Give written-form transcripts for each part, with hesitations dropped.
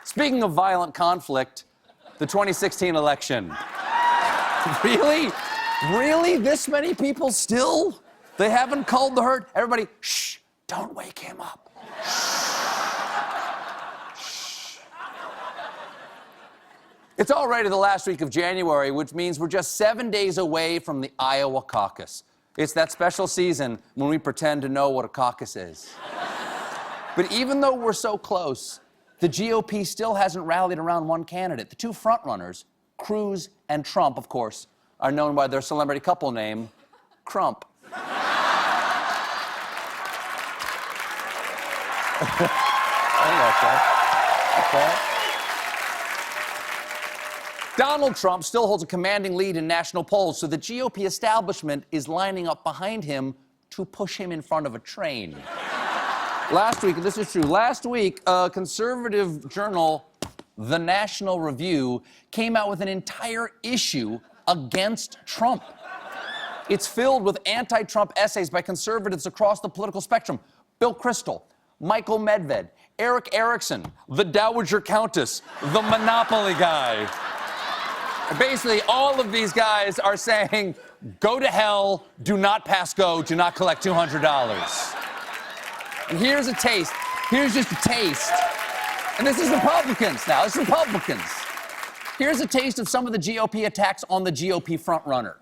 Speaking of violent conflict, the 2016 election. Really? Really? This many people still? They haven't culled the herd? Everybody, shh, don't wake him up. Shh. It's already the last week of January, which means we're just 7 days away from the Iowa caucus. It's that special season when we pretend to know what a caucus is. But even though we're so close, the GOP still hasn't rallied around one candidate. The two frontrunners, Cruz and Trump, of course, are known by their celebrity couple name, Crump. Okay. Donald Trump still holds a commanding lead in national polls, so the GOP establishment is lining up behind him to push him in front of a train. Last week, this is true, last week, a conservative journal, The National Review, came out with an entire issue against Trump. It's filled with anti-Trump essays by conservatives across the political spectrum. Bill Kristol, Michael Medved, Eric Erickson, the Dowager Countess, the Monopoly guy. Basically, all of these guys are saying, go to hell, do not pass go, do not collect $200. And here's a taste. Here's just a taste. And this is Republicans now. This is Republicans. Here's a taste of some of the GOP attacks on the GOP frontrunner.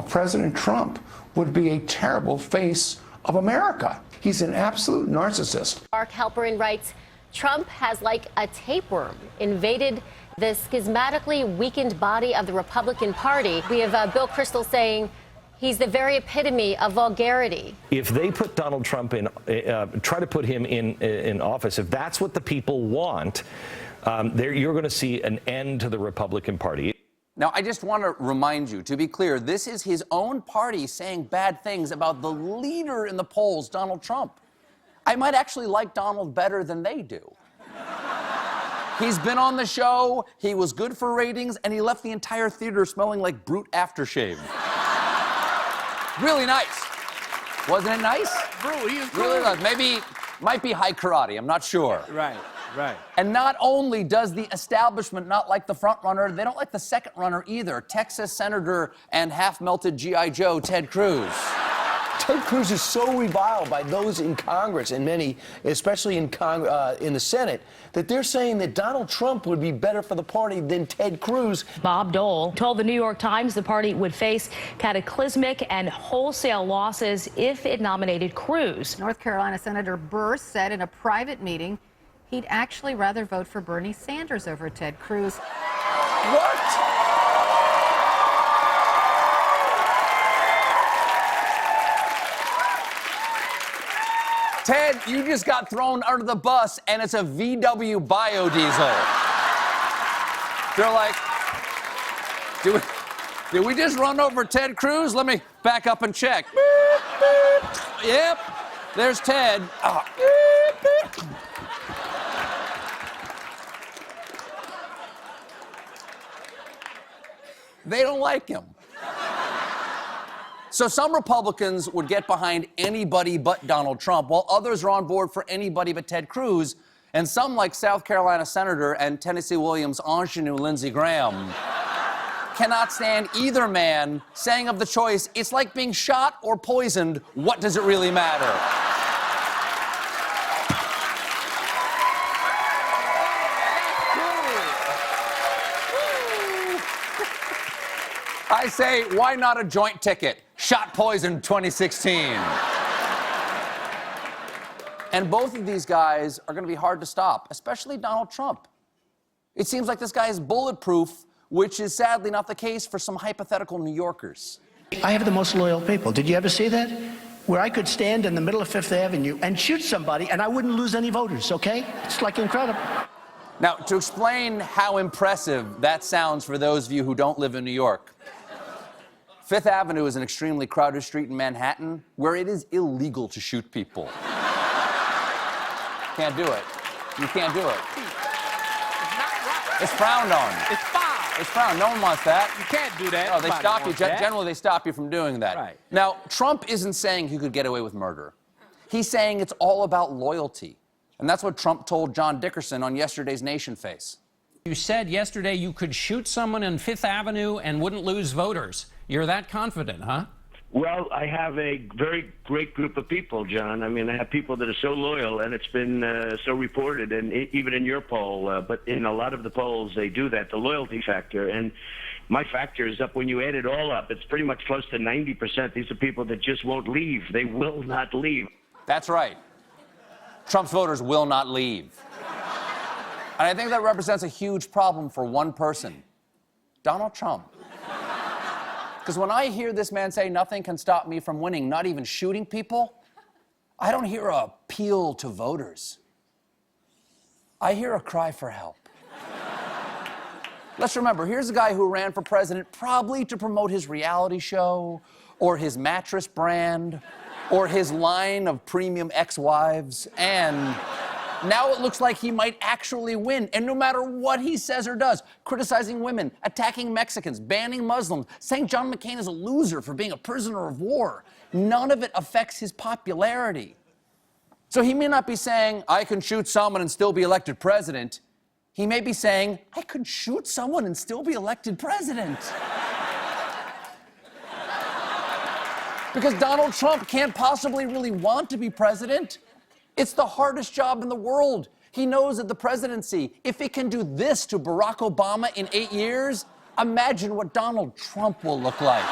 President Trump would be a terrible face of America. He's an absolute narcissist. Mark Halperin writes, Trump has, like a tapeworm, invaded the schismatically weakened body of the Republican Party. We have Bill Kristol saying he's the very epitome of vulgarity. If they put Donald Trump in, try to put him in office, if that's what the people want, you're going to see an end to the Republican Party. Now, I just want to remind you, to be clear, this is his own party saying bad things about the leader in the polls, Donald Trump. I might actually like Donald better than they do. He's been on the show, he was good for ratings, and he left the entire theater smelling like Brute aftershave. Really nice. Wasn't it nice? Really nice. Maybe, might be high karate, I'm not sure. Right. And not only does the establishment not like the front runner, they don't like the second runner either. Texas Senator and half-melted G.I. Joe, Ted Cruz. Ted Cruz is so reviled by those in Congress and many, especially in the Senate, that they're saying that Donald Trump would be better for the party than Ted Cruz. Bob Dole told the New York Times the party would face cataclysmic and wholesale losses if it nominated Cruz. North Carolina Senator Burr said in a private meeting he'd actually rather vote for Bernie Sanders over Ted Cruz. What? Ted, you just got thrown under the bus, and it's a VW biodiesel. They're like, did we just run over Ted Cruz? Let me back up and check. Beep, beep. Yep, there's Ted. Oh. Beep, beep. They don't like him. So some Republicans would get behind anybody but Donald Trump, while others are on board for anybody but Ted Cruz. And some, like South Carolina Senator and Tennessee Williams ingenue Lindsey Graham, cannot stand either man saying of the choice, it's like being shot or poisoned. What does it really matter? I say, why not a joint ticket? Shot poison 2016. And both of these guys are going to be hard to stop, especially Donald Trump. It seems like this guy is bulletproof, which is sadly not the case for some hypothetical New Yorkers. I have the most loyal people. Did you ever see that? Where I could stand in the middle of Fifth Avenue and shoot somebody and I wouldn't lose any voters, okay? It's like incredible. Now, to explain how impressive that sounds for those of you who don't live in New York, Fifth Avenue is an extremely crowded street in Manhattan where it is illegal to shoot people. Can't do it. You can't do it. It's frowned on. It's foul. It's frowned. No one wants that. You can't do that. No, they stop you. That. Generally, they stop you from doing that. Right. Now, Trump isn't saying he could get away with murder. He's saying it's all about loyalty. And that's what Trump told John Dickerson on yesterday's Nation Face. You said yesterday you could shoot someone on Fifth Avenue and wouldn't lose voters. You're that confident, huh? Well, I have a very great group of people, John. I mean, I have people that are so loyal, and it's been so reported, and even in your poll, but in a lot of the polls, they do that, the loyalty factor. And my factor is up when you add it all up. It's pretty much close to 90%. These are people that just won't leave. They will not leave. That's right. Trump's voters will not leave. And I think that represents a huge problem for one person, Donald Trump. Because when I hear this man say nothing can stop me from winning, not even shooting people, I don't hear an appeal to voters. I hear a cry for help. Let's remember, here's a guy who ran for president probably to promote his reality show, or his mattress brand, or his line of premium ex-wives, and now it looks like he might actually win. And no matter what he says or does, criticizing women, attacking Mexicans, banning Muslims, saying John McCain is a loser for being a prisoner of war, none of it affects his popularity. So he may not be saying, I can shoot someone and still be elected president. He may be saying, I could shoot someone and still be elected president. Because Donald Trump can't possibly really want to be president. It's the hardest job in the world. He knows that the presidency, if it can do this to Barack Obama in 8 years, imagine what Donald Trump will look like.